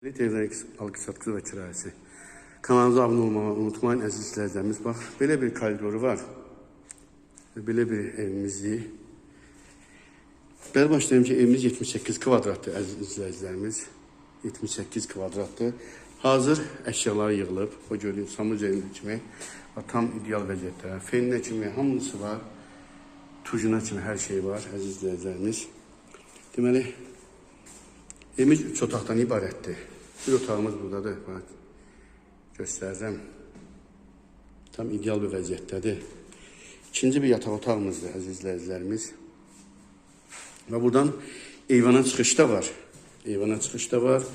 Televizyonun algı satkısı ve kirayesi. Kanalımıza abone olmağı unutmayın əziz izləyicilərimiz. Bax, belə bir koridoru var. Belə bir evimizdir. Belə başlayayım ki, evimiz 78 kvadratdır əziz izləyicilərimiz. 78 kvadratdır. Hazır əşyaları yığılıb. O gördüyünüz samuzelin kimi tam ideal vəziyyətdə. Feninə kimi hamısı var. Tujuna kimi hər şey var əziz izləyicilərimiz. Deməli, evimiz 3 otaqdan ibarətdir. Bir otağımız buradadır. Bax, göstərəcəm. Tam ideal bir vəziyyətdədir. İkinci bir yataq otağımızdır əziz izləyicilərimiz. Və buradan eyvana çıxış da var. Eyvana çıxış da var.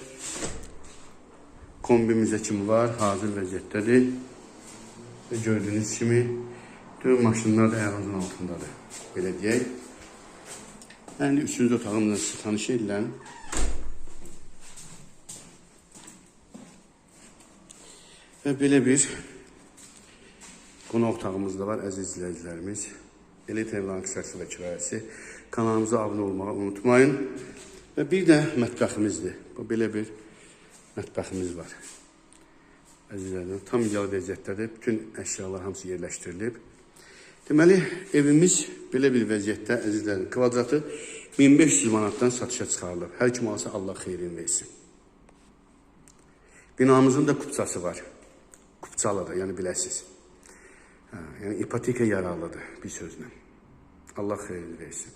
Kombimizə kimi var. Hazır vəziyyətdədir. Və gördüyünüz kimi tüm maşınlar da ayağımızın altındadır. Belə deyək. Yəni, üçüncü otağımızla sizi tanış edilən. Və belə bir qonaq otağımız da var əziz izləyicilərimiz. Elektrikli aksiyası və kirayəsi. Kanalımıza abunə olmağı unutmayın. Və bir də mətbəximizdir. Bu belə bir mətbəximiz var. Əzizlərimiz, tam ideal vəziyyətdədir. Bütün əşyalar hamısı yerləşdirilib. Deməli, evimiz belə bir vəziyyətdə əzizlərim. Kvadratı 1500 manatdan satışa çıxarılıb. Hər kim alsa Allah xeyrini versin. Binamızın da kupçası var. Kupçalıdır, yəni biləsiz. Yəni ipoteka yararlıdır bir sözlə. Allah xeyrini versin.